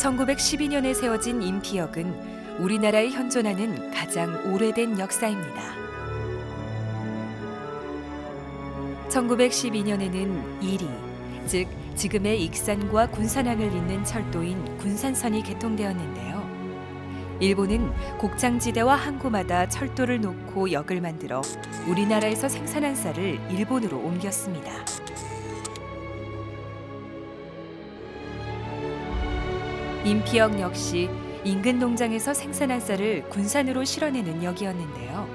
1912년에 세워진 임피역은 우리나라에 현존하는 가장 오래된 역사입니다. 1912년에는 이리, 즉 지금의 익산과 군산항을 잇는 철도인 군산선이 개통되었는데요. 일본은 곡창지대와 항구마다 철도를 놓고 역을 만들어 우리나라에서 생산한 쌀을 일본으로 옮겼습니다. 임피역 역시 인근 농장에서 생산한 쌀을 군산으로 실어내는 역이었는데요.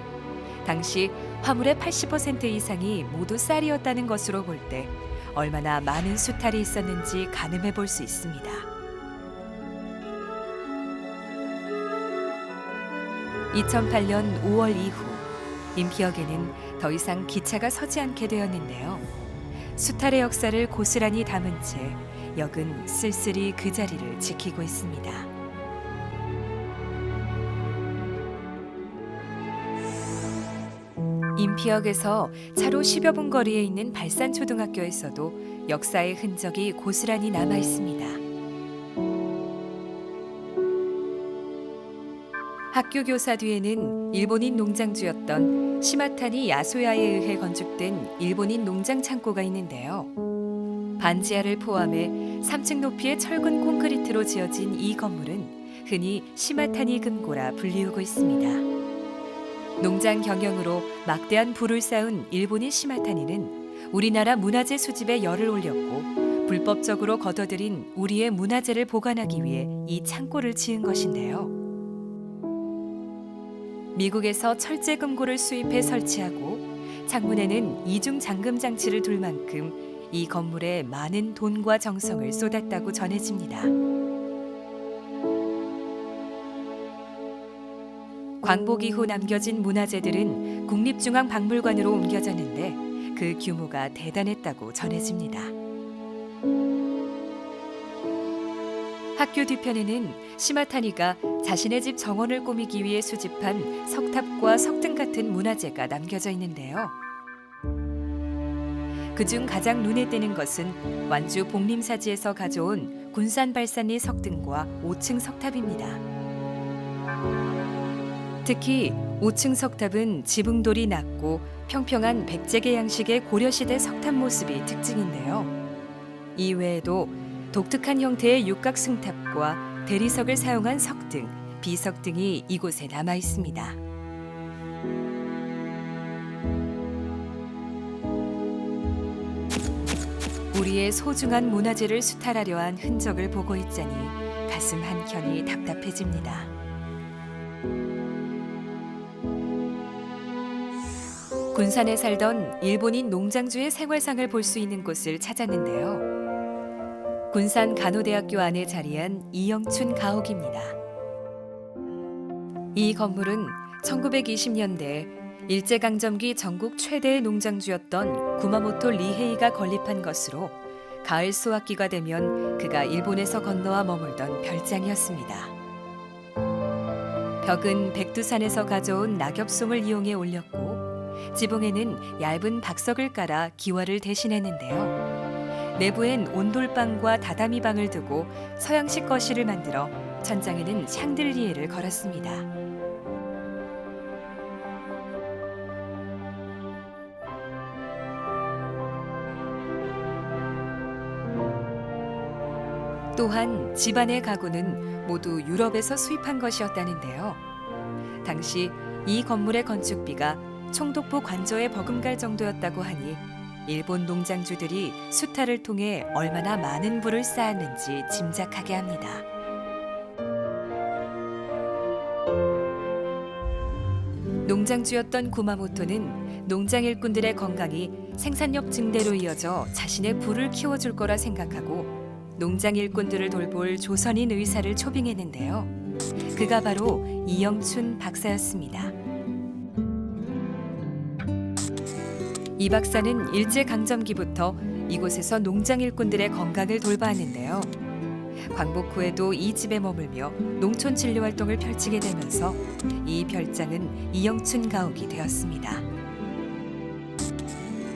당시 화물의 80% 이상이 모두 쌀이었다는 것으로 볼 때 얼마나 많은 수탈이 있었는지 가늠해 볼 수 있습니다. 2008년 5월 이후 임피역에는 더 이상 기차가 서지 않게 되었는데요. 수탈의 역사를 고스란히 담은 채 역은 쓸쓸히 그 자리를 지키고 있습니다. 임피역에서 차로 10여 분 거리에 있는 발산초등학교에서도 역사의 흔적이 고스란히 남아 있습니다. 학교 교사 뒤에는 일본인 농장주였던 시마타니 야소야에 의해 건축된 일본인 농장 창고가 있는데요. 반지하를 포함해 3층 높이의 철근 콘크리트로 지어진 이 건물은 흔히 시마타니 금고라 불리우고 있습니다. 농장 경영으로 막대한 부를 쌓은 일본인 시마타니는 우리나라 문화재 수집에 열을 올렸고 불법적으로 거둬들인 우리의 문화재를 보관하기 위해 이 창고를 지은 것인데요. 미국에서 철제 금고를 수입해 설치하고 창문에는 이중 잠금 장치를 둘 만큼 이 건물에 많은 돈과 정성을 쏟았다고 전해집니다. 광복 이후 남겨진 문화재들은 국립중앙박물관으로 옮겨졌는데 그 규모가 대단했다고 전해집니다. 학교 뒤편에는 시마타니가 자신의 집 정원을 꾸미기 위해 수집한 석탑과 석등 같은 문화재가 남겨져 있는데요. 그중 가장 눈에 띄는 것은 완주 복림사지에서 가져온 군산발산리 석등과 5층 석탑입니다. 특히 5층 석탑은 지붕돌이 낮고 평평한 백제계 양식의 고려시대 석탑 모습이 특징인데요. 이 외에도 독특한 형태의 육각승탑과 대리석을 사용한 석등, 비석등이 이곳에 남아 있습니다. 우리의 소중한 문화재를 수탈하려 한 흔적을 보고 있자니 가슴 한켠이 답답해집니다. 군산에 살던 일본인 농장주의 생활상을 볼 수 있는 곳을 찾았는데요. 군산 간호대학교 안에 자리한 이영춘 가옥입니다. 이 건물은 1920년대 일제강점기 전국 최대의 농장주였던 구마모토 리헤이가 건립한 것으로 가을 수확기가 되면 그가 일본에서 건너와 머물던 별장이었습니다. 벽은 백두산에서 가져온 낙엽송을 이용해 올렸고 지붕에는 얇은 박석을 깔아 기와를 대신했는데요. 내부엔 온돌방과 다다미방을 두고 서양식 거실을 만들어 천장에는 샹들리에를 걸었습니다. 또한 집안의 가구는 모두 유럽에서 수입한 것이었다는데요. 당시 이 건물의 건축비가 총독부 관저에 버금갈 정도였다고 하니 일본 농장주들이 수탈을 통해 얼마나 많은 부를 쌓았는지 짐작하게 합니다. 농장주였던 구마모토는 농장 일꾼들의 건강이 생산력 증대로 이어져 자신의 부를 키워줄 거라 생각하고 농장 일꾼들을 돌볼 조선인 의사를 초빙했는데요. 그가 바로 이영춘 박사였습니다. 이 박사는 일제강점기부터 이곳에서 농장 일꾼들의 건강을 돌봐왔는데요. 광복 후에도 이 집에 머물며 농촌 진료 활동을 펼치게 되면서 이 별장은 이영춘 가옥이 되었습니다.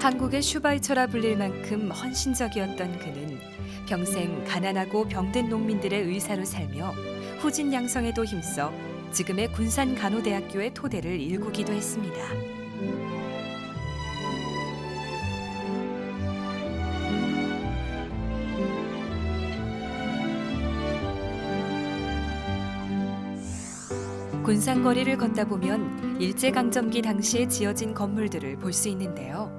한국의 슈바이처라 불릴 만큼 헌신적이었던 그는 평생 가난하고 병든 농민들의 의사로 살며 후진 양성에도 힘써 지금의 군산간호대학교의 토대를 일구기도 했습니다. 군산 거리를 걷다 보면 일제강점기 당시에 지어진 건물들을 볼 수 있는데요.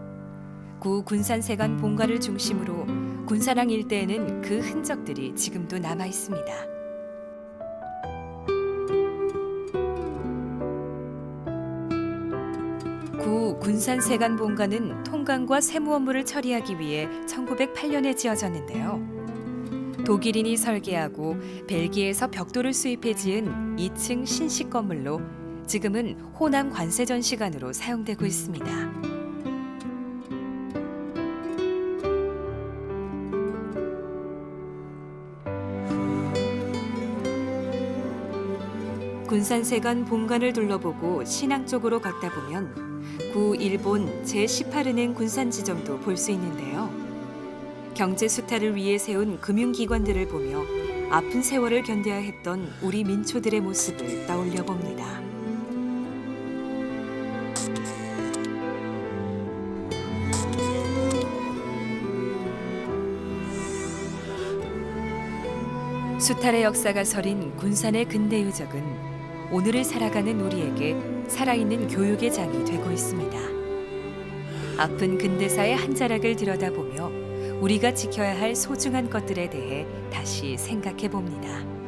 구 군산세관 본관을 중심으로 군사랑 일대에는 그 흔적들이 지금도 남아 있습니다. 구 군산세관 본관은 통관과 세무 업무를 처리하기 위해 1908년에 지어졌는데요. 독일인이 설계하고 벨기에에서 벽돌을 수입해 지은 2층 신식 건물로 지금은 호남 관세전시관으로 사용되고 있습니다. 군산세관 본관을 둘러보고 신항 쪽으로 걷다 보면 구 일본 제18은행 군산지점도 볼 수 있는데요. 경제 수탈을 위해 세운 금융기관들을 보며 아픈 세월을 견뎌야 했던 우리 민초들의 모습을 떠올려 봅니다. 수탈의 역사가 서린 군산의 근대 유적은 오늘을 살아가는 우리에게 살아있는 교육의 장이 되고 있습니다. 아픈 근대사의 한 자락을 들여다보며 우리가 지켜야 할 소중한 것들에 대해 다시 생각해 봅니다.